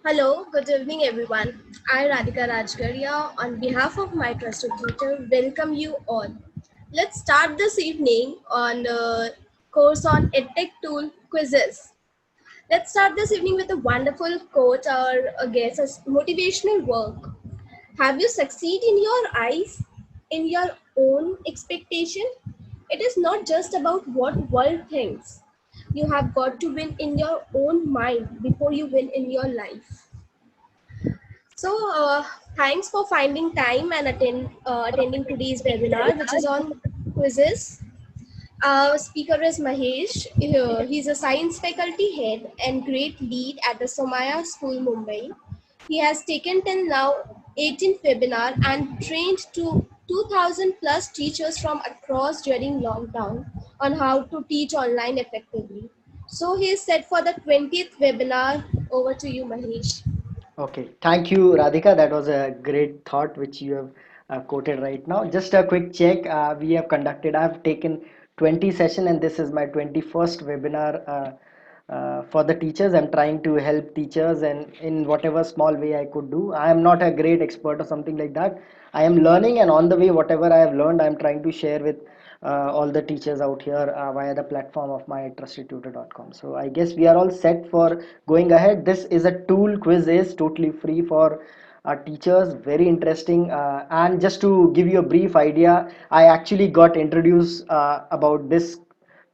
Hello, good evening everyone. I Radhika Rajgaria on behalf of my trusted tutor welcome you all. Let's start this evening on a course on EdTech tool quizzes. Let's start this evening with a wonderful quote or a guess as motivational work. Have you succeed in your eyes, in your own expectation? It is not just about what world thinks. You have got to win in your own mind before you win in your life. So, thanks for finding time and attending today's webinar, which is on quizzes. Our speaker is Mahesh. He's a science faculty head and great lead at the Somaya School, Mumbai. He has taken till now 18 webinar and trained to 2,000 plus teachers from across during lockdown on how to teach online effectively. So he is set for the 20th webinar. Over to you, Mahesh. Okay, thank you, Radhika. That was a great thought which you have quoted right now. Just a quick check. We have conducted, I have taken 20 session and this is my 21st webinar for the teachers. I'm trying to help teachers and in whatever small way I could do. I am not a great expert or something like that. I am learning and on the way, whatever I have learned, I'm trying to share with all the teachers out here via the platform of my trustedtutor.com. So I guess we are all set for going ahead. This is a tool quiz, is totally free for teachers, very interesting. And just to give you a brief idea, I actually got introduced about this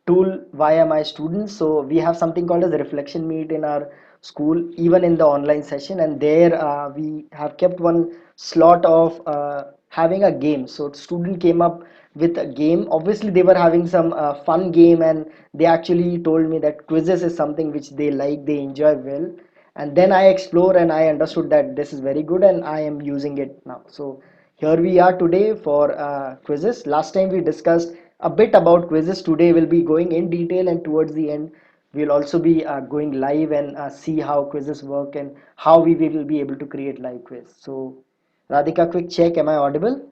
tool via my students. So we have something called as a reflection meet in our school, even in the online session, and there we have kept one slot of having a game. So student came up with a game. Obviously they were having some fun game, and they actually told me that quizzes is something which they like, they enjoy well. And then I explore and I understood that this is very good and I am using it now. So here we are today for quizzes. Last time we discussed a bit about quizzes. Today we'll be going in detail, and towards the end we'll also be going live and see how quizzes work and how we will be able to create live quiz. So Radhika, quick check, am I audible?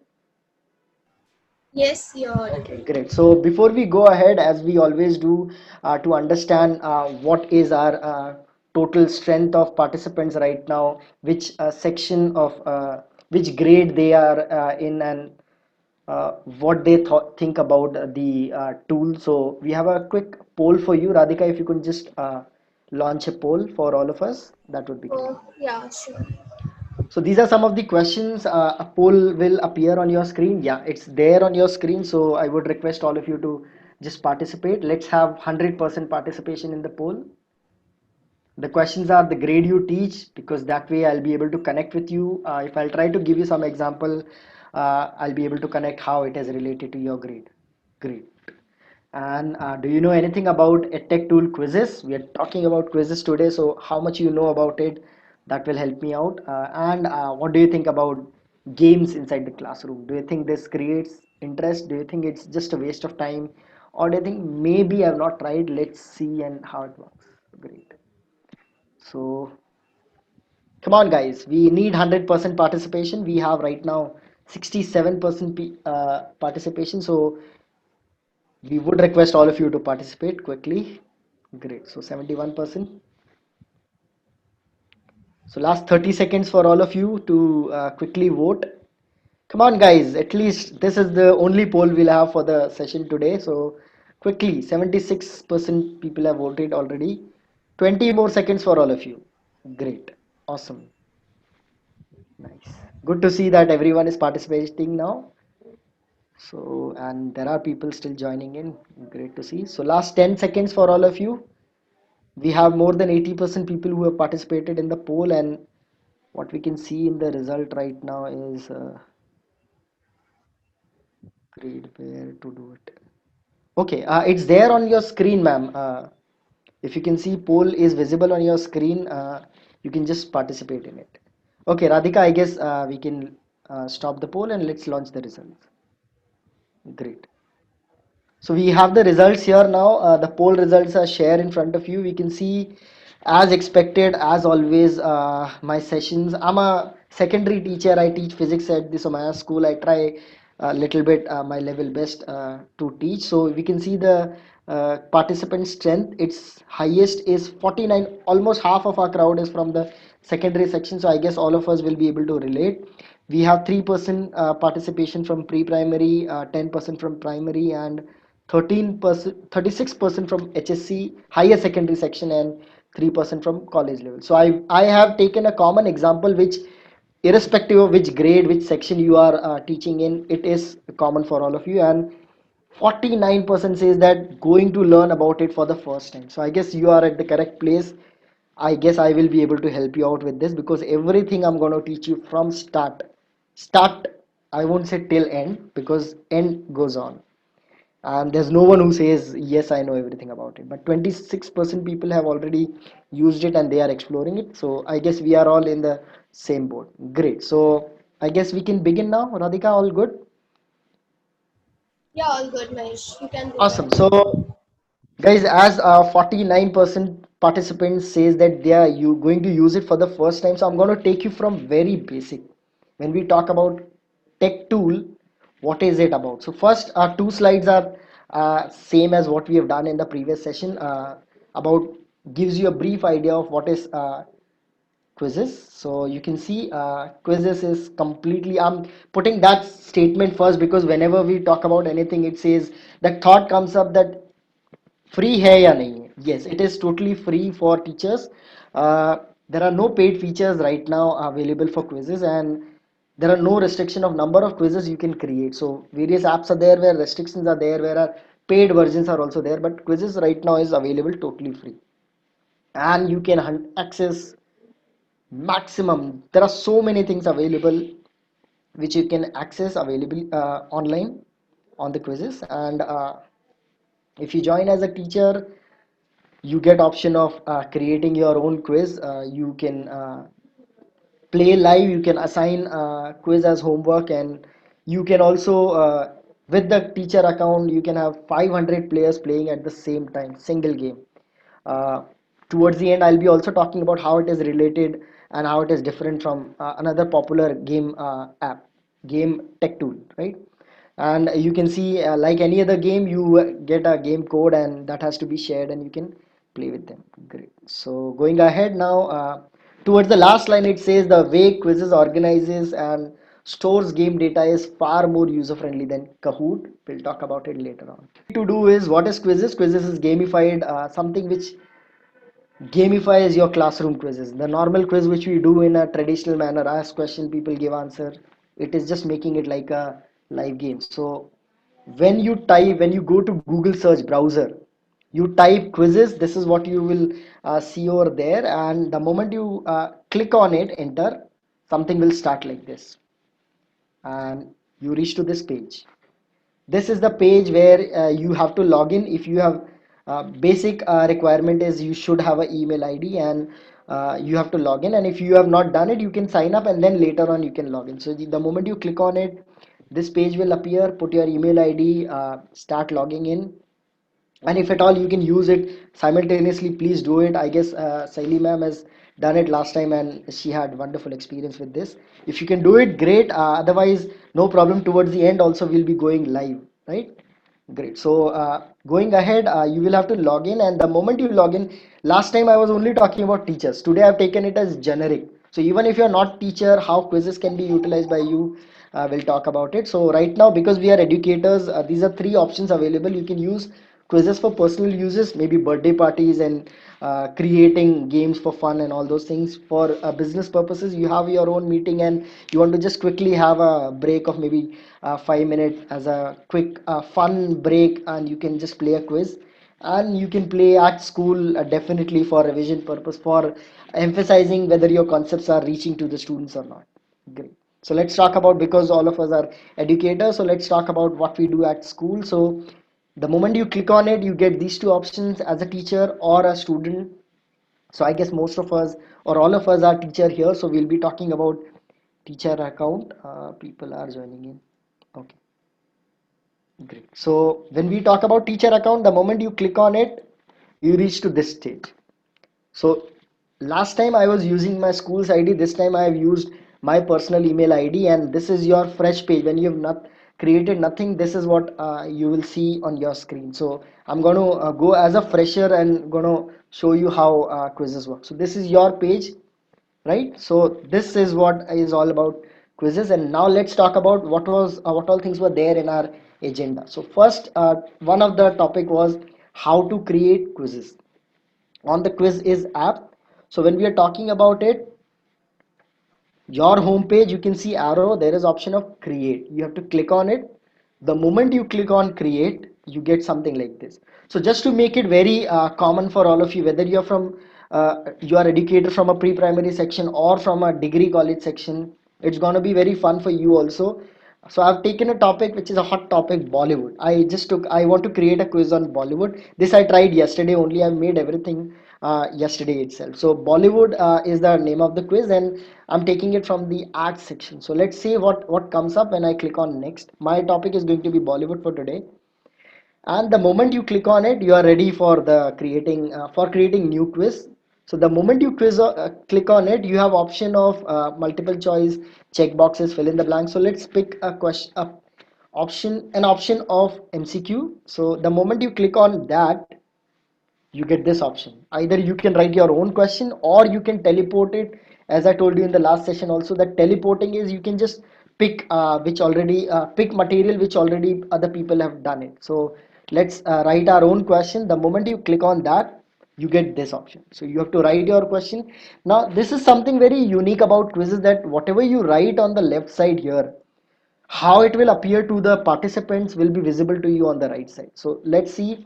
Yes, you're Okay, audible. great. So before we go ahead, as we always do, to understand what is our total strength of participants right now, which section of which grade they are in, and what they think about the tool. So we have a quick poll for you, Radhika. If you could just launch a poll for all of us, that would be great. Oh, yeah, sure. So these are some of the questions. A poll will appear on your screen. Yeah, it's there on your screen. So I would request all of you to just participate. Let's have 100% participation in the poll. The questions are the grade you teach, because that way I'll be able to connect with you. If I'll try to give you some example, I'll be able to connect how it is related to your grade. Great. And do you know anything about EdTech tool quizzes? We are talking about quizzes today, so how much you know about it, that will help me out. And what do you think about games inside the classroom? Do you think this creates interest? Do you think it's just a waste of time? Or do you think maybe I've not tried, let's see and how it works? Great. So come on, guys. We need 100% participation. We have right now 67% participation. So we would request all of you to participate quickly. Great. So 71%. So last 30 seconds for all of you to quickly vote. Come on, guys. At least this is the only poll we'll have for the session today. So quickly, 76% people have voted already. 20 more seconds for all of you. Great. Awesome. Nice. Good to see that everyone is participating now. So, and there are people still joining in. Great to see. So, last 10 seconds for all of you. We have more than 80% people who have participated in the poll, and what we can see in the result right now is grade where to do it. Okay, it's there on your screen, ma'am. If you can see poll is visible on your screen, you can just participate in it. Okay, Radhika, I guess we can stop the poll and let's launch the results. Great. So we have the results here now. The poll results are shared in front of you. We can see, as expected, as always, my sessions. I'm a secondary teacher. I teach physics at the Somaya school. I try a little bit my level best to teach. So we can see the participant strength. Its highest is 49. Almost half of our crowd is from the secondary section, so I guess all of us will be able to relate. We have 3% participation from pre-primary, 10% from primary, and 13%, 36% from HSC higher secondary section, and 3% from college level. So I have taken a common example which, irrespective of which grade, which section you are teaching in, it is common for all of you. And 49% says that going to learn about it for the first time. So I guess you are at the correct place. I guess I will be able to help you out with this, because everything I'm going to teach you from start, I won't say till end, because end goes on. And there's no one who says yes, I know everything about it, but 26% people have already used it and they are exploring it. So I guess we are all in the same boat. Great. So I guess we can begin now. Radhika, all good? Yeah, all good, Mahesh. You can go Awesome. ahead. So guys, as 49% participants says that they are you going to use it for the first time, so I'm going to take you from very basic. When we talk about tech tool, what is it about? So first, our two slides are same as what we have done in the previous session, about gives you a brief idea of what is quizzes. So you can see quizzes is completely, I'm putting that statement first because whenever we talk about anything, it says the thought comes up that free है या नहीं है. Yes, it is totally free for teachers. There are no paid features right now available for quizzes, and there are no restriction of number of quizzes you can create. So various apps are there where restrictions are there, where are paid versions are also there, but quizzes right now is available totally free, and you can access maximum. There are so many things available which you can access available online on the quizzes. And if you join as a teacher, you get option of creating your own quiz. You can play live, you can assign quiz as homework, and you can also with the teacher account you can have 500 players playing at the same time, single game. uh, Towards the end, I'll be also talking about how it is related and how it is different from another popular game app, game tech tool, right? And you can see, like any other game, you get a game code and that has to be shared and you can play with them. Great. So going ahead now, towards the last line, it says the way quizzes organizes and stores game data is far more user friendly than Kahoot. We'll talk about it later on. To do is, what is quizzes? Quizzes is gamified, something which gamifies your classroom quizzes. The normal quiz which we do in a traditional manner, ask question, people give answer, it is just making it like a live game. So when you go to Google search browser, you type quizzes, this is what you will see over there, and the moment you click on it, enter, something will start like this, and you reach to this page. This is the page where you have to log in. If you have basic requirement is you should have an email ID, and you have to log in, and if you have not done it, you can sign up and then later on you can log in. So the moment you click on it, this page will appear, put your email ID, start logging in, and if at all you can use it simultaneously, please do it. I guess Saili ma'am has done it last time and she had wonderful experience with this. If you can do it, great. Otherwise, no problem. Towards the end also we'll be going live, right? Great. So going ahead, you will have to log in, and the moment you log in, last time I was only talking about teachers. Today I've taken it as generic. So even if you're not teacher, how quizzes can be utilized by you, we'll talk about it. So right now, because we are educators, these are three options available. You can use quizzes for personal uses, maybe birthday parties and creating games for fun and all those things. For business purposes, you have your own meeting and you want to just quickly have a break of maybe 5 minutes as a quick fun break, and you can just play a quiz. And you can play at school, definitely for revision purpose, for emphasizing whether your concepts are reaching to the students or not. Great. So let's talk about, because all of us are educators, so let's talk about what we do at school. So the moment you click on it, you get these two options as a teacher or a student. So I guess most of us or all of us are teacher here, so we'll be talking about teacher account. People are joining in. Okay, great. So when we talk about teacher account, the moment you click on it, you reach to this stage. So last time I was using my school's ID, this time I have used my personal email ID, and this is your fresh page. When you have not created nothing, this is what you will see on your screen. So I'm going to go as a fresher and going to show you how quizzes work. So this is your page, right? So this is what is all about quizzes. And now let's talk about what all things were there in our agenda. So first, one of the topic was how to create quizzes on the Quiz app. So when we are talking about it, your home page, you can see arrow, there is option of create. You have to click on it. The moment you click on create, you get something like this. So just to make it very common for all of you, whether you're from you are educated from a pre-primary section or from a degree college section, it's going to be very fun for you also. So I've taken a topic which is a hot topic, Bollywood. I want to create a quiz on Bollywood. This I tried yesterday only. I made everything yesterday itself. So Bollywood is the name of the quiz, and I'm taking it from the art section. So let's see what comes up when I click on next. My topic is going to be Bollywood for today. And the moment you click on it, you are ready for the creating new quiz. So the moment you click on it, you have option of multiple choice, check boxes, fill in the blank. So let's pick a question, an option of MCQ. So the moment you click on that, you get this option. Either you can write your own question or you can teleport it. As I told you in the last session also, that teleporting is you can just pick pick material which already other people have done it. So let's write our own question. The moment you click on that, you get this option. So you have to write your question. Now this is something very unique about quizzes, that whatever you write on the left side here, how it will appear to the participants will be visible to you on the right side. So let's see.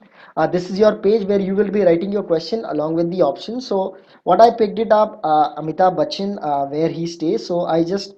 This is your page where you will be writing your question along with the options. So what I picked it up, Amitabh Bachchan, where he stays. So I just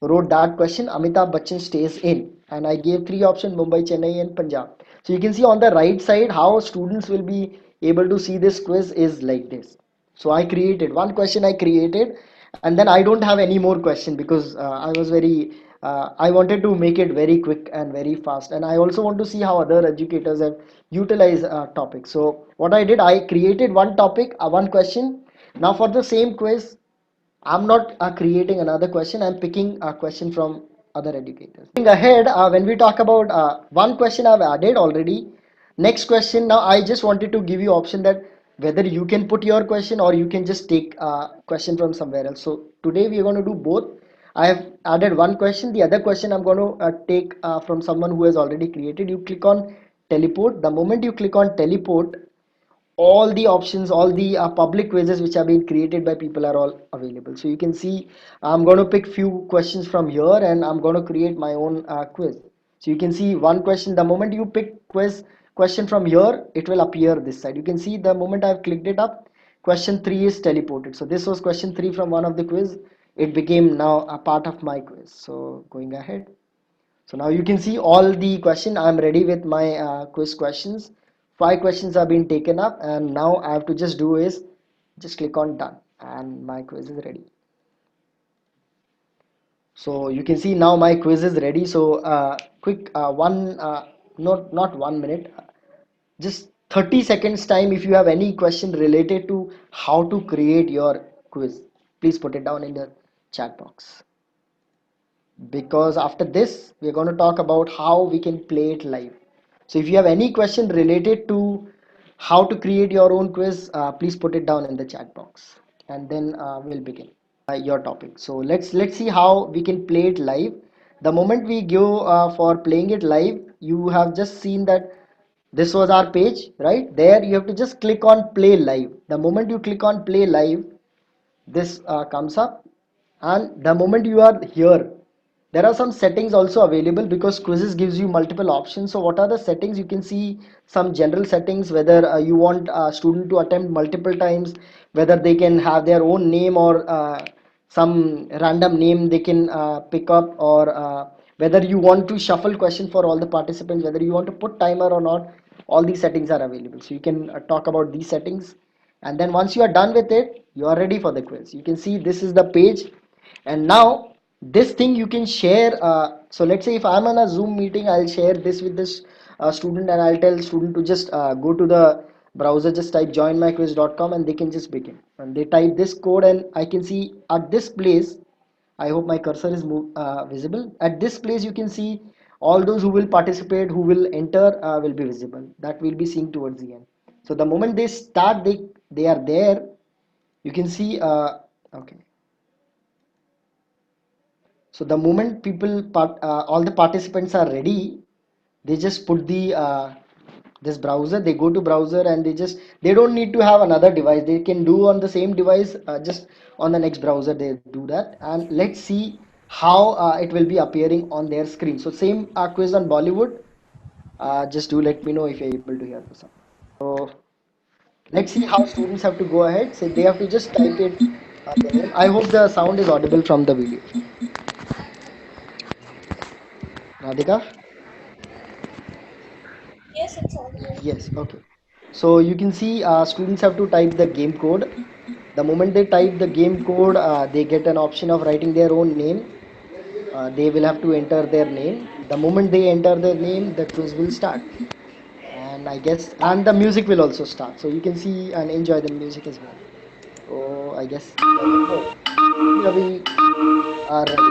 wrote that question. Amitabh Bachchan stays in, and I gave three options: Mumbai, Chennai, and Punjab. So you can see on the right side how students will be able to see this quiz is like this. So I created one question, I created, and then I don't have any more question because I wanted to make it very quick and very fast, and I also want to see how other educators have utilized topics. So what I did, I created one topic, one question. Now for the same quiz, I'm not creating another question. I'm picking a question from other educators. Moving ahead, when we talk about one question I've added already. Next question. Now I just wanted to give you option that whether you can put your question or you can just take a question from somewhere else. So today we are going to do both. I have added one question. The other question I'm going to take from someone who has already created. You click on teleport. The moment you click on teleport, all the options, all the public quizzes which have been created by people are all available. So you can see I'm going to pick few questions from here and I'm going to create my own quiz. So you can see one question. The moment you pick question from here, it will appear this side. You can see the moment I've clicked it up, question 3 is teleported. So this was question 3 from one of the quiz. It became now a part of my quiz. So going ahead, so now you can see all the question. I'm ready with my quiz questions. 5 questions have been taken up, and now I have to just do is just click on done, and my quiz is ready. So you can see now my quiz is ready. So quick not 1 minute, just 30 seconds time. If you have any question related to how to create your quiz, please put it down in the chat box, because after this we're going to talk about how we can play it live. So if you have any question related to how to create your own quiz, please put it down in the chat box, and then we'll begin your topic. So let's see how we can play it live. The moment we go for playing it live, you have just seen that this was our page. Right there, you have to just click on play live. The moment you click on play live, this comes up, and the moment you are here, there are some settings also available, because quizzes gives you multiple options. So what are the settings? You can see some general settings, whether you want a student to attempt multiple times, whether they can have their own name or some random name they can pick up, or whether you want to shuffle question for all the participants, whether you want to put timer or not. All these settings are available, so you can talk about these settings. And then once you are done with it, you are ready for the quiz. You can see this is the page, and now this thing you can share. So let's say if I'm on a Zoom meeting, I'll share this with this student, and I'll tell student to just go to the browser, just type joinmyquiz.com, and they can just begin, and they type this code, and I can see at this place, I hope my cursor is visible. At this place you can see all those who will participate, who will enter, will be visible. That will be seen towards the end. So the moment they start, they are there. You can see. Okay. So the moment all the participants are ready, they just put the this browser. They go to browser and they don't need to have another device. They can do on the same device, just on the next browser. They do that, and let's see how it will be appearing on their screen. So same quiz on Bollywood. Just do let me know if you're able to hear the sound. So let's see how students have to go ahead. So they have to just type it. The name. I hope the sound is audible from the video. Radhika? Yes, it's audible. Yes, okay. So you can see students have to type the game code. The moment they type the game code, they get an option of writing their own name. They will have to enter their name. The moment they enter their name, the quiz will start. And I guess, and the music will also start. So you can see and enjoy the music as well. So I guess we are ready.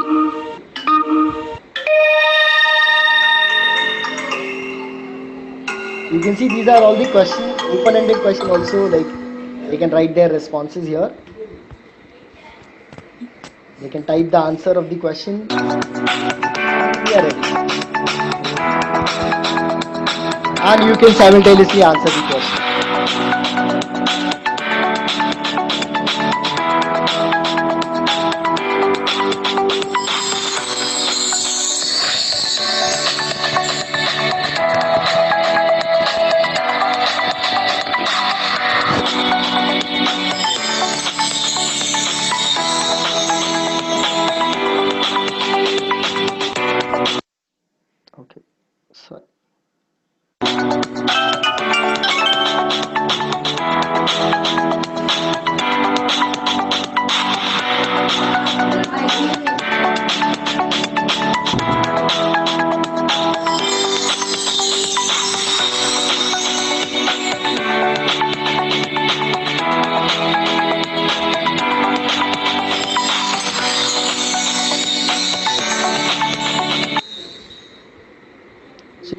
You can see these are all the questions, open-ended question also, like they can write their responses here. They can type the answer of the question. We are ready. And you can simultaneously answer the question. Okay. So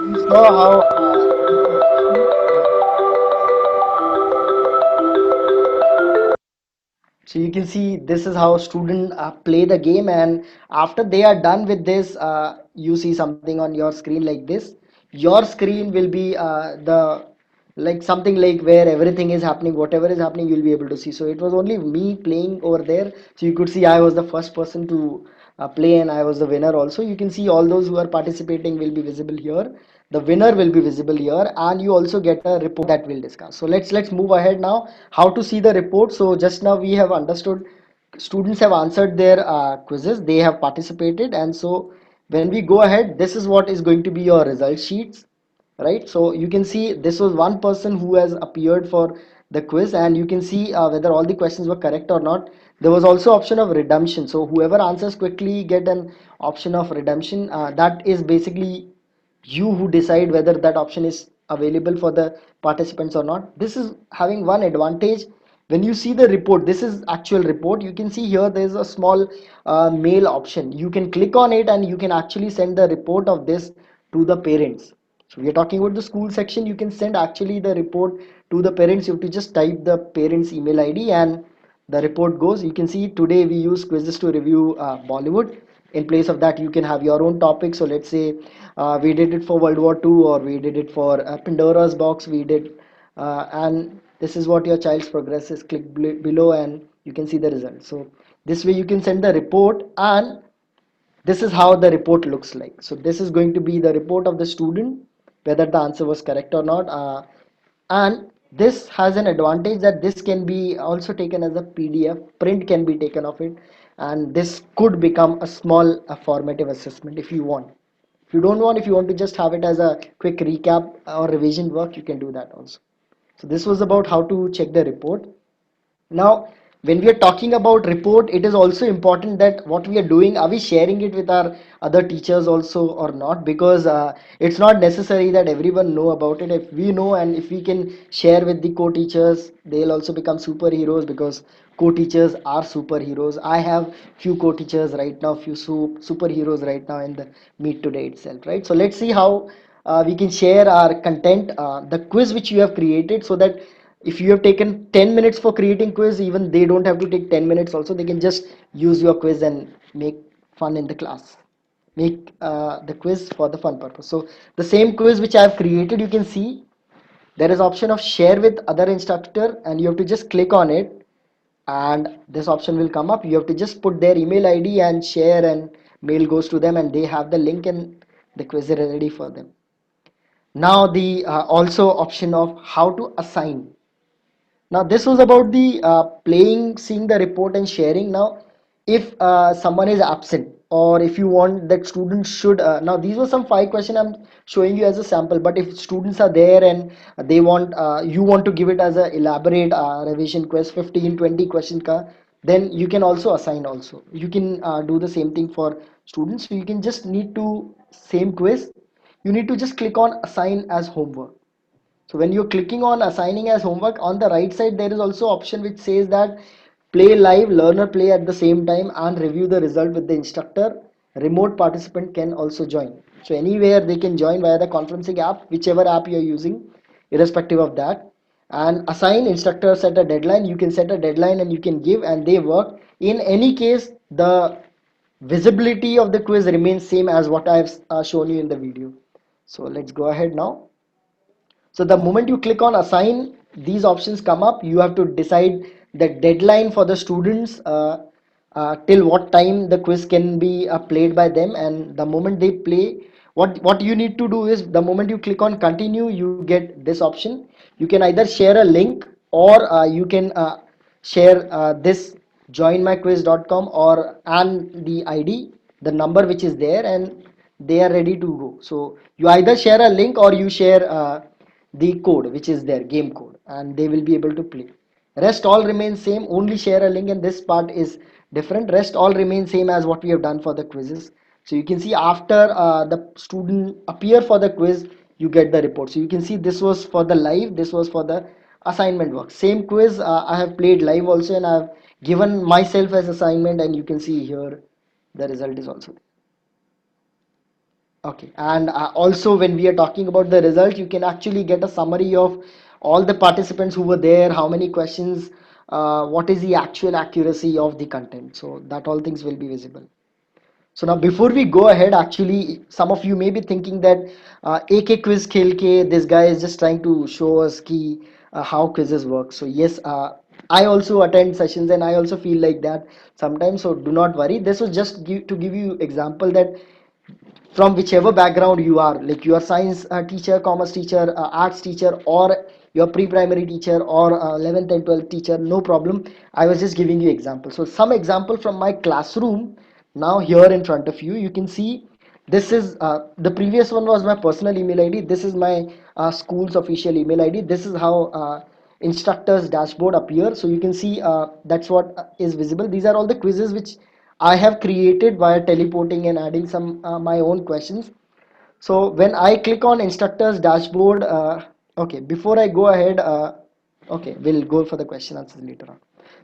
you saw how so you can see this is how student play the game, and after they are done with this, you see something on your screen like this. Your screen will be the like something like where everything is happening, whatever is happening, you'll be able to see. So it was only me playing over there. So you could see I was the first person to play, and I was the winner also. You can see all those who are participating will be visible here. The winner will be visible here, and you also get a report that we'll discuss. So let's move ahead now. How to see the report? So just now we have understood students have answered their quizzes, they have participated, and so when we go ahead, this is what is going to be your result sheets, right? So you can see this was one person who has appeared for the quiz, and you can see whether all the questions were correct or not. There was also option of redemption, so whoever answers quickly get an option of redemption. That is basically you who decide whether that option is available for the participants or not. This is having one advantage. When you see the report, this is actual report. You can see here there is a small mail option. You can click on it and you can actually send the report of this to the parents. So we are talking about the school section. You can send actually the report to the parents. You have to just type the parents email ID and the report goes. You can see today we use quizzes to review Bollywood. In place of that, you can have your own topic. So let's say we did it for World War II, or we did it for Pandora's box. We did and this is what your child's progress is. Click below and you can see the result. So this way you can send the report, and this is how the report looks like. So this is going to be the report of the student, whether the answer was correct or not. And this has an advantage that this can be also taken as a PDF. Print can be taken of it, and this could become a small formative assessment if you want. If you don't want, if you want to just have it as a quick recap or revision work, you can do that also. So this was about how to check the report. Now when we are talking about report, it is also important that what we are doing, are we sharing it with our other teachers also or not? Because it's not necessary that everyone know about it. If we know and if we can share with the co-teachers, they'll also become superheroes, because co-teachers are superheroes. I have few co-teachers right now, few superheroes right now in the meet today itself, right? So let's see how we can share our content, the quiz which you have created, so that if you have taken 10 minutes for creating quiz, even they don't have to take 10 minutes also, they can just use your quiz and make fun in the class, make the quiz for the fun purpose. So the same quiz which I have created, you can see there is option of share with other instructor, and you have to just click on it, and this option will come up. You have to just put their email ID and share, and mail goes to them and they have the link and the quiz is ready for them. Now the also option of how to assign. Now this was about the playing, seeing the report and sharing. Now if someone is absent, or if you want that students should, now these were some 5 questions I'm showing you as a sample, but if students are there and they want, you want to give it as a elaborate revision quiz, 15 20 question ka, then you can also assign also. You can do the same thing for students. So you can just need to same quiz, you need to just click on assign as homework. So when you're clicking on assigning as homework, on the right side there is also option which says that play live, learner play at the same time and review the result with the instructor. Remote participant can also join. So anywhere they can join via the conferencing app, whichever app you're using, irrespective of that. And assign, instructor set a deadline. You can set a deadline and you can give, and they work. In any case, the visibility of the quiz remains same as what I've shown you in the video. So let's go ahead now. So the moment you click on assign, these options come up. You have to decide the deadline for the students, till what time the quiz can be played by them. And the moment they play, what you need to do is, the moment you click on continue, you get this option. You can either share a link, or you can share this joinmyquiz.com, or and the ID, the number which is there, and they are ready to go. So you either share a link, or you share the code which is there, game code, and they will be able to play. Rest all remains same, only share a link, and this part is different. Rest all remains same as what we have done for the quizzes. So you can see after the student appear for the quiz, you get the report. So you can see this was for the live, this was for the assignment work. Same quiz I have played live also, and I have given myself as assignment, and you can see here the result is also there. Okay, and also when we are talking about the result, you can actually get a summary of all the participants who were there, how many questions, what is the actual accuracy of the content. So that all things will be visible. So now before we go ahead, actually, some of you may be thinking that AK quiz khel ke, this guy is just trying to show us ki, how quizzes work. So yes, I also attend sessions and I also feel like that sometimes. So do not worry. This was just to give you example that from whichever background you are, like you are science teacher, commerce teacher, arts teacher, or your pre-primary teacher, or 11th and 12th teacher, no problem. I was just giving you example. So some example from my classroom. Now here in front of you, you can see this is the previous one was my personal email ID. This is my school's official email ID. This is how instructors dashboard appear. So you can see that's what is visible. These are all the quizzes which I have created via teleporting and adding some my own questions. So when I click on instructors dashboard, okay, before I go ahead, okay, we'll go for the question answers later on.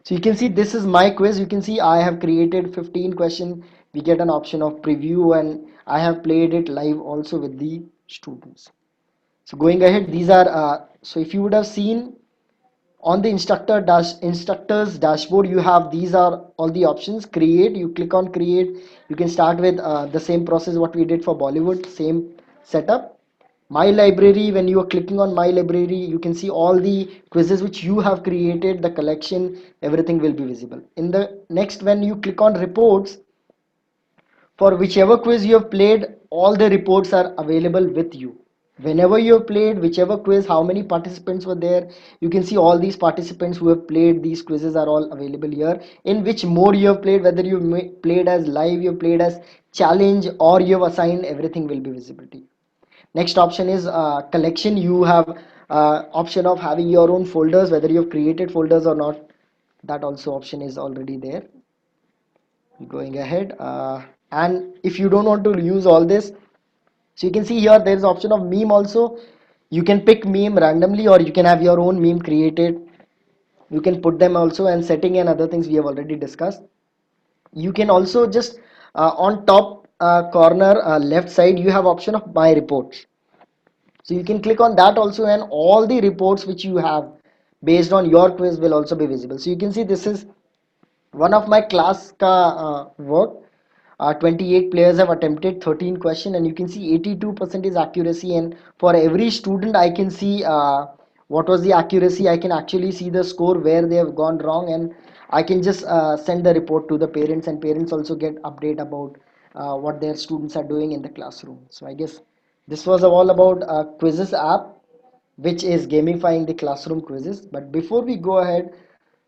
So you can see this is my quiz. You can see I have created 15 question. We get an option of preview, and I have played it live also with the students. So going ahead, these are, so if you would have seen on the instructors dashboard, you have, these are all the options. Create, you click on create. You can start with the same process what we did for Bollywood, same setup. My library, when you are clicking on my library, you can see all the quizzes which you have created, the collection, everything will be visible. In the next, when you click on reports, for whichever quiz you have played, all the reports are available with you. Whenever you have played whichever quiz, how many participants were there, you can see all these participants who have played these quizzes are all available here. In which mode you have played, whether you played as live, you have played as challenge, or you have assigned, everything will be visible to you. Next option is collection. You have option of having your own folders, whether you have created folders or not. that also option is already there. Going ahead, and if you don't want to use all this, so you can see here there is option of meme also. You can pick meme randomly, or you can have your own meme created. You can put them also, and setting and other things we have already discussed. You can also just on top corner left side you have option of my reports, so you can click on that also, and all the reports which you have based on your quiz will also be visible. So you can see this is one of my class ka work. 28 players have attempted 13 question, and you can see 82% is accuracy, and for every student I can see what was the accuracy. I can actually see the score where they have gone wrong, and I can just send the report to the parents, and parents also get update about what their students are doing in the classroom. So I guess this was all about quizzes app, which is gamifying the classroom quizzes. But before we go ahead,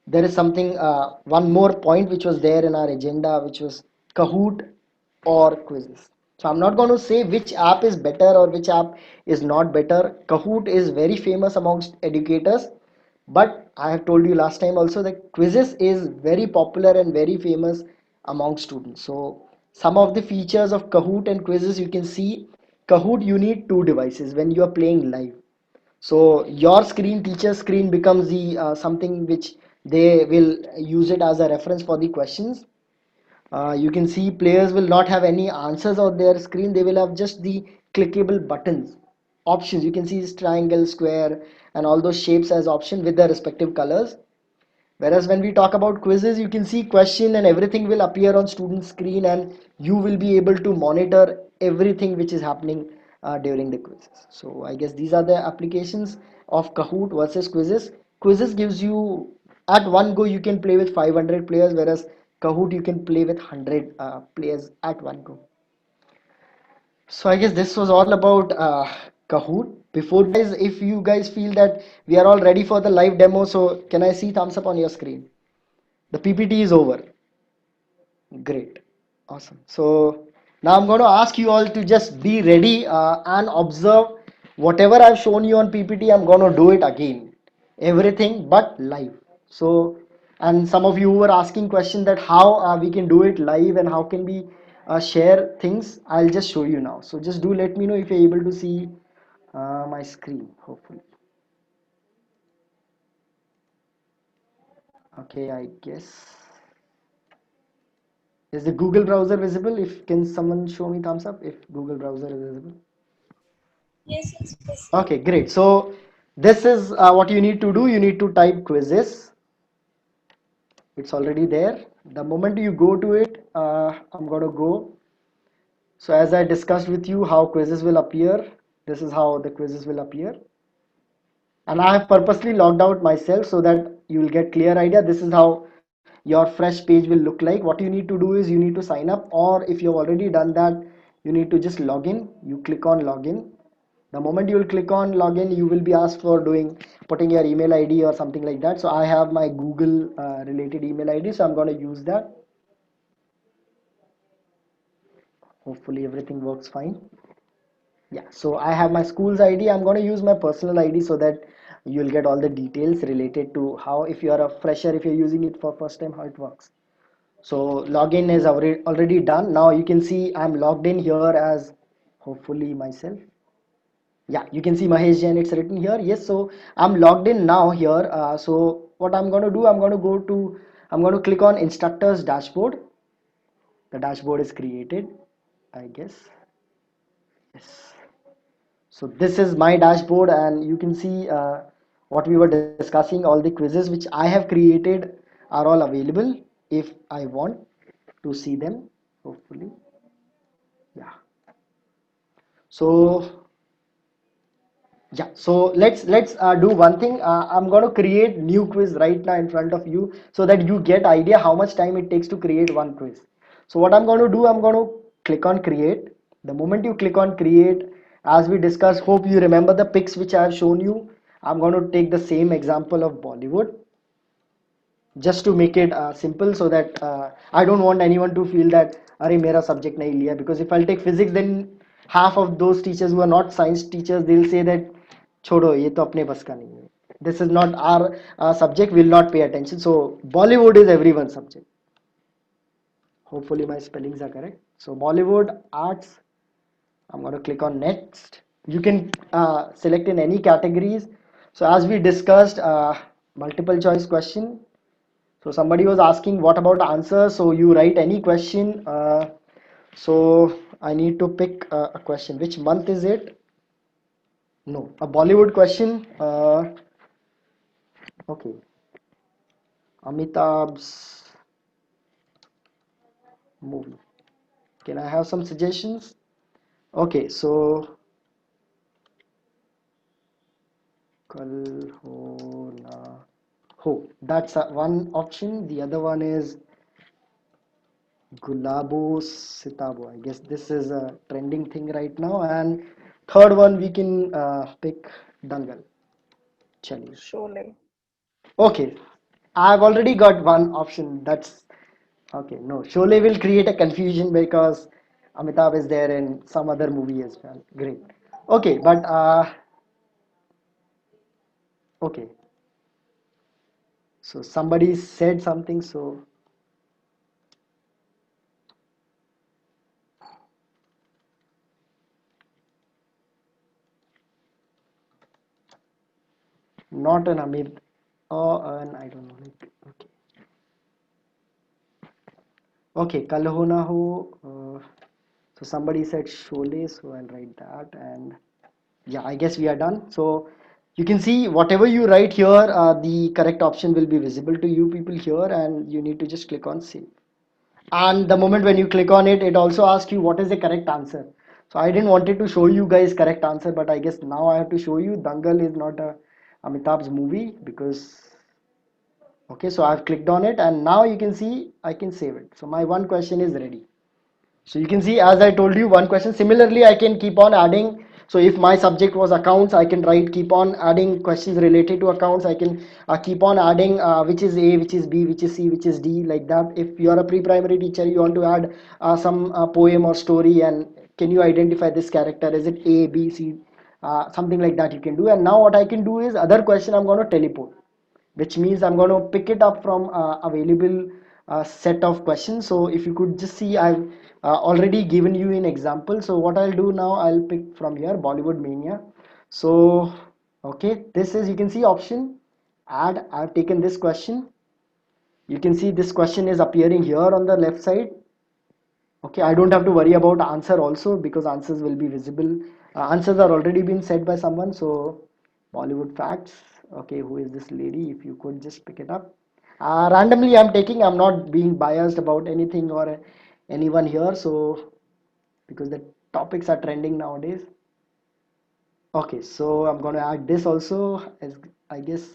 there is something, one more point which was there in our agenda, which was Kahoot or quizzes. So I'm not going to say which app is better or which app is not better. Kahoot is very famous amongst educators, but I have told you last time also that quizzes is very popular and very famous among students. So some of the features of Kahoot and quizzes, you can see Kahoot you need two devices when you are playing live. So your screen, teacher screen, becomes the something which they will use it as a reference for the questions. You can see players will not have any answers on their screen. They will have just the clickable buttons, options. You can see this triangle, square, and all those shapes as option with their respective colors. Whereas when we talk about quizzes, you can see question and everything will appear on student screen, and you will be able to monitor everything which is happening during the quizzes. So I guess these are the applications of Kahoot versus quizzes. Quizzes gives you, at one go you can play with 500 players, whereas Kahoot you can play with 100 players at one go. So I guess this was all about Kahoot. Before guys, if you guys feel that we are all ready for the live demo, so can I see thumbs up on your screen? The PPT is over. Great. Awesome. So now I'm going to ask you all to just be ready and observe whatever I've shown you on PPT. I'm going to do it again. Everything but live. So, and some of you were asking questions that how we can do it live and how can we share things. I'll just show you now. So just do let me know if you're able to see my screen, hopefully. Okay, I guess. Is the Google browser visible? If can someone show me thumbs up if Google browser is visible? Yes, yes, yes. Okay, great. So this is what you need to do. You need to type quizzes. It's already there. The moment you go to it, I'm going to go. So as I discussed with you how quizzes will appear, this is how the quizzes will appear. And I have purposely logged out myself so that you will get clear idea. This is how your fresh page will look like. What you need to do is you need to sign up, or if you've already done that, you need to just log in. You click on login. The moment you will click on login, you will be asked for doing putting your email ID or something like that. So I have my Google related email ID, so I'm going to use that. Hopefully everything works fine. Yeah, so I have my school's ID. I'm going to use my personal ID so that you'll get all the details related to how, if you are a fresher, if you're using it for first time, how it works. So login is already done. Now you can see I'm logged in here as hopefully myself. Yeah, you can see Mahesh Jain, it's written here. Yes, so I'm logged in now here. So what I'm going to do, I'm going to click on instructors dashboard. The dashboard is created, I guess. Yes. So this is my dashboard, and you can see what we were discussing. All the quizzes which I have created are all available if I want to see them, hopefully. Yeah. So yeah, so let's do one thing. I'm going to create new quiz right now in front of you so that you get idea how much time it takes to create one quiz. So what I'm going to do, I'm going to click on create. The moment you click on create, as we discussed, hope you remember the pics which I have shown you. I'm going to take the same example of Bollywood just to make it simple, so that I don't want anyone to feel that अरे मेरा subject नहीं लिया, because if I'll take physics, then half of those teachers who are not science teachers, they'll say that छोड़ो ये तो अपने बस का नहीं है. this is not our subject, we'll not pay attention. So Bollywood is everyone's subject. Hopefully my spellings are correct. So Bollywood arts, I'm going to click on next. You can select in any categories. So as we discussed, multiple choice question. So somebody was asking what about answer. So you write any question. So I need to pick a question. Which month is it? No, a Bollywood question. Okay, Amitabh's movie. Can I have some suggestions? Okay, so Kal ho na ho. That's one option. The other one is Gulabo Sitabo. I guess this is a trending thing right now. And third one we can pick Dangal. Chaliye. Sholay. Okay, I've already got one option. That's okay. No, Sholay will create a confusion because Amitabh is there in some other movie as well. Great. Okay, but okay. So somebody said something. So not an Amit or an I don't know. Like okay. Okay, Kal Ho Na Ho. So somebody said Sholay, so I'll write that. And yeah, I guess we are done. So you can see whatever you write here, the correct option will be visible to you people here, and you need to just click on save. And the moment when you click on it, it also asks you what is the correct answer. So I didn't wanted to show you guys correct answer, but I guess now I have to show you. Dangal is not a Amitabh's movie because okay, so I've clicked on it, and now you can see I can save it. So my one question is ready. So you can see, as I told you, one question. Similarly, I can keep on adding. So if my subject was accounts, I can write, keep on adding questions related to accounts. I can keep on adding which is A, which is B, which is C, which is D, like that. If you are a pre-primary teacher, you want to add some poem or story, and can you identify this character? Is it A, B, C? Something like that you can do. And now what I can do is other question I'm going to teleport, which means I'm going to pick it up from available set of questions. So if you could just see, I've already given you an example. So what I'll do now, I'll pick from here Bollywood Mania. So okay, this is, you can see option add. I've taken this question. You can see this question is appearing here on the left side. Okay, I don't have to worry about answer also because answers will be visible. Answers are already been said by someone. So Bollywood facts. Okay, who is this lady? If you could just pick it up. Randomly I'm taking, I'm not being biased about anything or anyone here. So because the topics are trending nowadays. Okay, so I'm going to add this also, as I guess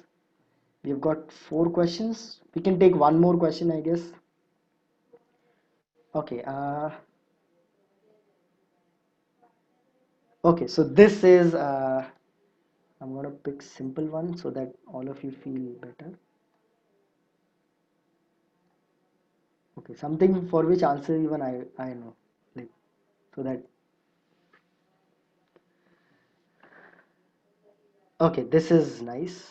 we've got 4 questions. We can take one more question, I guess. Okay, okay, so this is I'm gonna pick simple one so that all of you feel better. Okay, something for which answer even I know, like so that okay, this is nice.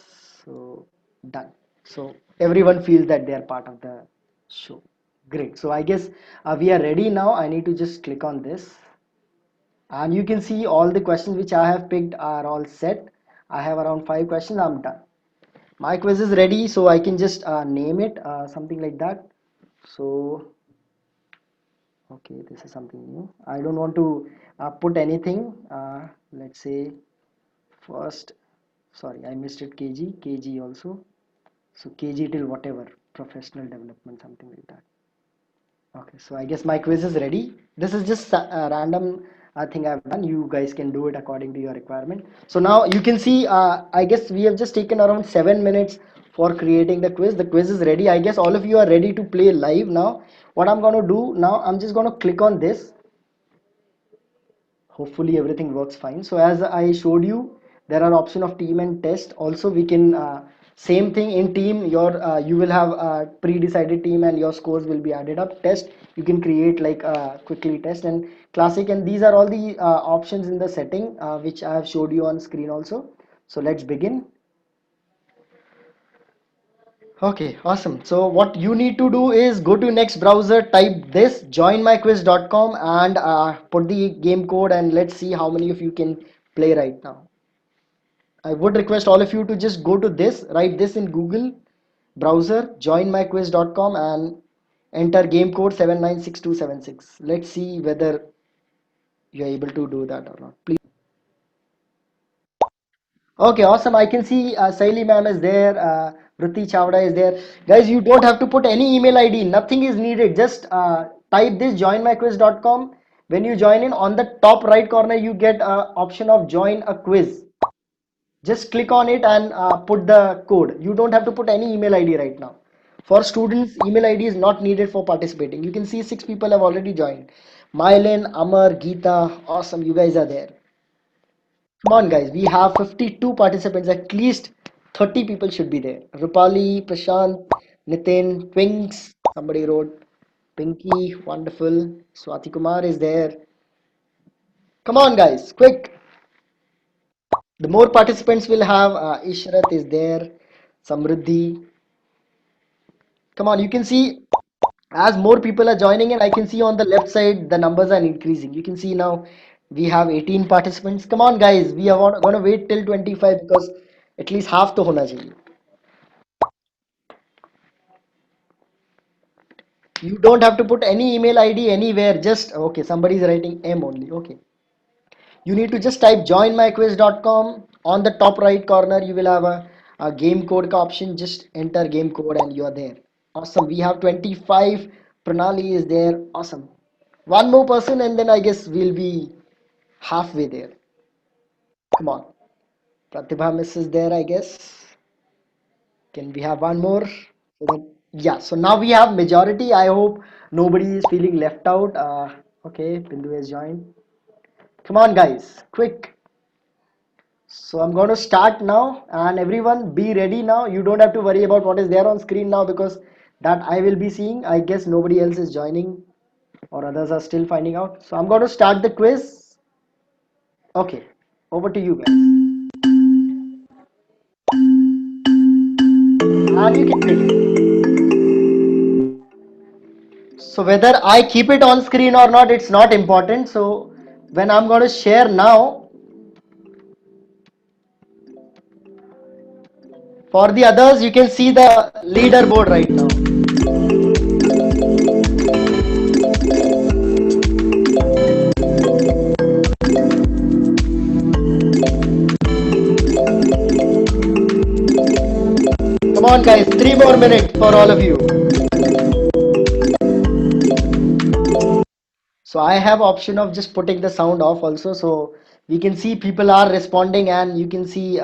So done. So everyone feels that they are part of the show. Great. So I guess we are ready now. I need to just click on this, and you can see all the questions which I have picked are all set. I have around 5 questions. I'm done. My quiz is ready, so I can just name it something like that. So okay, this is something new. I don't want to put anything. Let's say first, sorry, I missed it. KG also. So KG till whatever, professional development, something like that. Okay, so I guess my quiz is ready. This is just a random thing I've done. You guys can do it according to your requirement. So now you can see, I guess we have just taken around 7 minutes for creating the quiz. The quiz is ready. I guess all of you are ready to play live now. What I'm going to do now, I'm just going to click on this. Hopefully everything works fine. So as I showed you, there are option of team and test. Also we can same thing in team, your you will have a pre-decided team and your scores will be added up. Test, you can create like quickly test and classic, and these are all the options in the setting which I have showed you on screen also. So let's begin. Okay, awesome. So what you need to do is go to next browser, type this joinmyquiz.com and put the game code and let's see how many of you can play right now. I would request all of you to just go to this, write this in Google browser, joinmyquiz.com and enter game code 796276. Let's see whether you're able to do that or not. Please. Okay, awesome. I can see Saili ma'am is there, Vritti Chavda is there. Guys, you don't have to put any email ID. Nothing is needed. Just type this joinmyquiz.com. When you join in, on the top right corner, you get option of join a quiz. Just click on it and put the code. You don't have to put any email ID right now. For students, email ID is not needed for participating. You can see 6 people have already joined. Mylin, Amar, Geeta, awesome. You guys are there. Come on, guys. We have 52 participants. At least 30 people should be there. Rupali, Prashant, Nitin, Pinks. Somebody wrote Pinky. Wonderful. Swati Kumar is there. Come on, guys. Quick. The more participants will have. Ishrat is there. Samriddhi. Come on. You can see as more people are joining in, I can see on the left side the numbers are increasing. You can see now we have 18 participants. Come on, guys. We are going to wait till 25 because at least half to hona chahiye. You don't have to put any email ID anywhere. Just okay. Somebody's writing M only. Okay. You need to just type joinmyquiz.com. On the top right corner, you will have a game code ka option. Just enter game code and you are there. Awesome. We have 25. Pranali is there. Awesome. One more person and then I guess we'll be halfway there. Come on. Pratibha Miss is there, I guess. Can we have one more? So that, yeah, so now we have majority. I hope nobody is feeling left out. Okay, Bindu has joined. Come on, guys, quick. So I'm going to start now, and everyone be ready now. You don't have to worry about what is there on screen now because that I will be seeing. I guess nobody else is joining or others are still finding out. So I'm going to start the quiz. Okay, over to you guys. And you can take it. So whether I keep it on screen or not, it's not important. So when I'm going to share now, for the others, you can see the leaderboard right now. Come on, guys, 3 more minutes for all of you. So I have option of just putting the sound off also. So we can see people are responding and you can see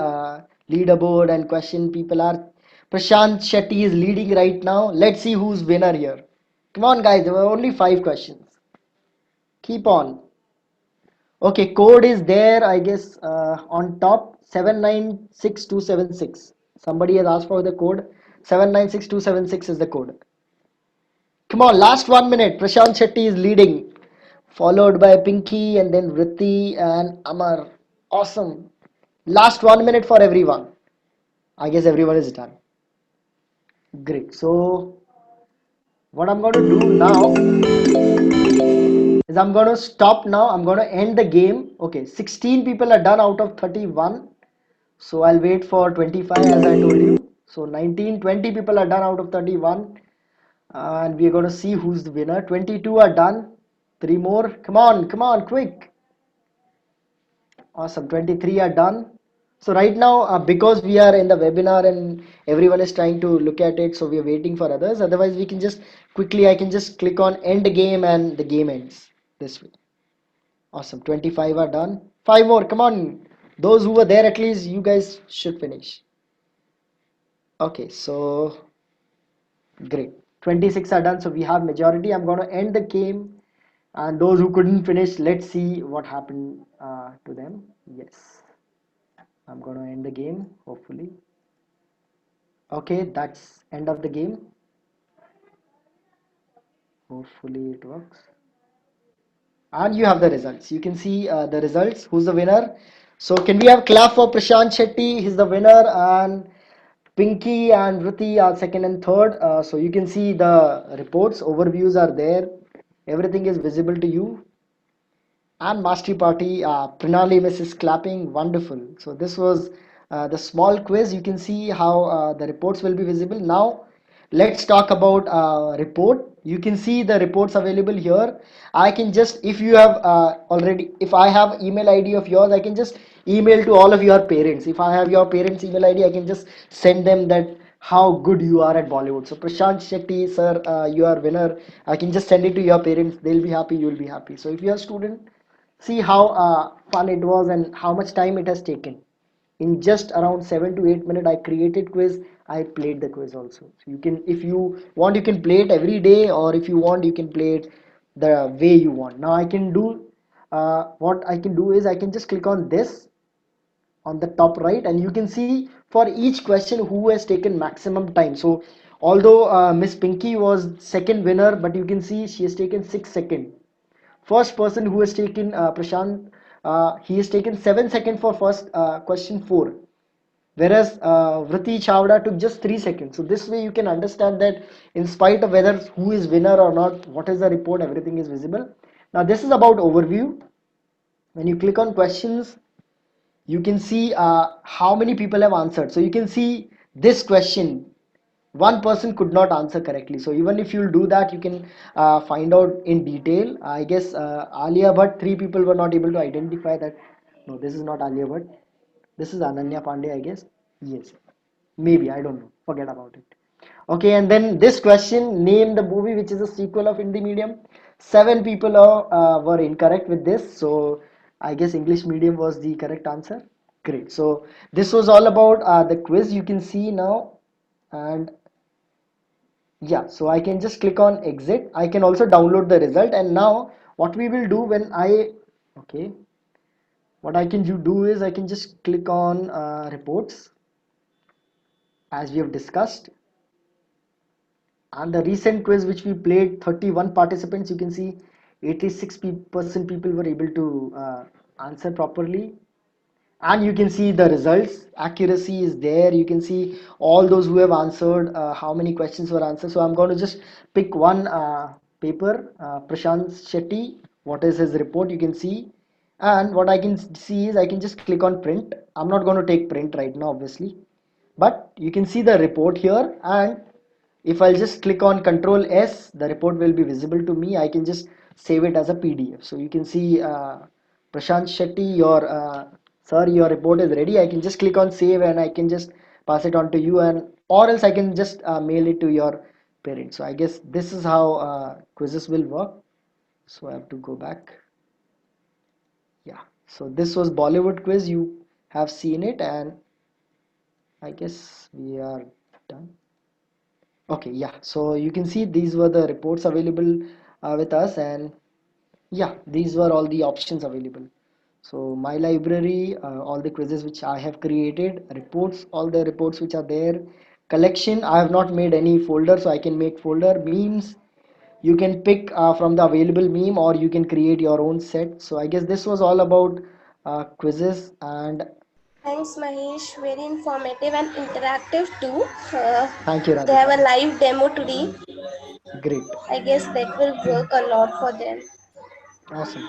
leaderboard and question people are. Prashant Shetty is leading right now. Let's see who's winner here. Come on, guys, there were only 5 questions. Keep on. Okay, code is there, I guess, on top 796276. Somebody has asked for the code. 796276 is the code. Come on, last 1 minute. Prashant Shetty is leading, followed by Pinky and then Vritti and Amar. Awesome. Last 1 minute for everyone. I guess everyone is done. Great. So, what I'm going to do now is I'm going to stop now. I'm going to end the game. Okay, 16 people are done out of 31. So I'll wait for 25 as I told you. So 19, 20 people are done out of 31. And we're going to see who's the winner. 22 are done. 3 more. Come on, quick. Awesome. 23 are done. So right now, because we are in the webinar and everyone is trying to look at it, so we are waiting for others. Otherwise, we can just quickly, I can just click on end game and the game ends this way. Awesome. 25 are done. 5 more. Come on. Those who were there, at least you guys should finish. Okay, so great. 26 are done. So we have majority. I'm going to end the game. And those who couldn't finish, let's see what happened to them. Yes. I'm going to end the game, hopefully. Okay, that's end of the game. Hopefully it works. And you have the results. You can see the results. Who's the winner? So can we have clap for Prashant Shetty? He's the winner. And Pinky and Vritti are second and third. So you can see the reports, overviews are there. Everything is visible to you. And Mastery Party, Pranali Miss is clapping, wonderful. So this was the small quiz. You can see how the reports will be visible. Now let's talk about report. You can see the reports available here. I can just, if you have already, if I have email ID of yours, I can just email to all of your parents. If I have your parents email ID, I can just send them that how good you are at Bollywood. So Prashant Shetty sir, you are winner. I can just send it to your parents. They'll be happy, you'll be happy. So if you're a student, see how fun it was and how much time it has taken. In just around 7 to 8 minutes, I created quiz. I played the quiz also. So you can, if you want, you can play it every day, or if you want, you can play it the way you want. Now I can do what I can do is I can just click on this on the top right, and you can see for each question who has taken maximum time. So although Miss Pinky was second winner, but you can see she has taken 6 seconds. First person who has taken Prashant, he has taken 7 seconds for first question four, whereas Vriti Chavda took just 3 seconds. So this way you can understand that in spite of whether who is winner or not, what is the report, everything is visible. Now this is about overview. When you click on questions, you can see how many people have answered. So you can see this question, one person could not answer correctly. So even if you'll do that, you can find out in detail. I guess Alia Bhatt, three people were not able to identify that. No, this is not Alia Bhatt. This is Ananya Pandey, I guess. Yes, maybe, I don't know. Forget about it. Okay, and then this question, name the movie which is a sequel of Hindi medium. Seven people were incorrect with this. So I guess English medium was the correct answer. Great. So this was all about the quiz. You can see now, and yeah, so I can just click on exit. I can also download the result. And now what we will do when okay, what I can do is I can just click on reports as we have discussed. And the recent quiz which we played, 31 participants, you can see 86% people were able to answer properly. And you can see the results, accuracy is there. You can see all those who have answered, how many questions were answered. So I'm going to just pick one paper, Prashant Shetty, what is his report, you can see. And what I can see is I can just click on print. I'm not going to take print right now, obviously, but you can see the report here. And if I'll just click on Control S, the report will be visible to me. I can just save it as a PDF. So you can see Prashant Shetty, your sir, your report is ready. I can just click on save and I can just pass it on to you, and or else I can just mail it to your parents. So I guess this is how quizzes will work. So I have to go back. Yeah. So this was Bollywood quiz. You have seen it, and I guess we are done. Okay, yeah, so you can see these were the reports available with us, and yeah, these were all the options available. So my library, all the quizzes which I have created, reports, all the reports which are there, collection, I have not made any folder, so I can make folder. Memes, you can pick from the available meme, or you can create your own set. So I guess this was all about quizzes. And Thanks, Mahesh. Very informative and interactive too. thank you, They have a Radhika. live demo today. Great. I guess that will work a lot for them. Awesome.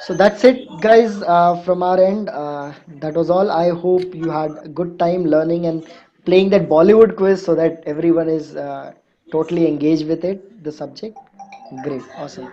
So that's it, guys, from our end. That was all. I hope you had a good time learning and playing that Bollywood quiz so that everyone is totally engaged with it, the subject. Great, awesome.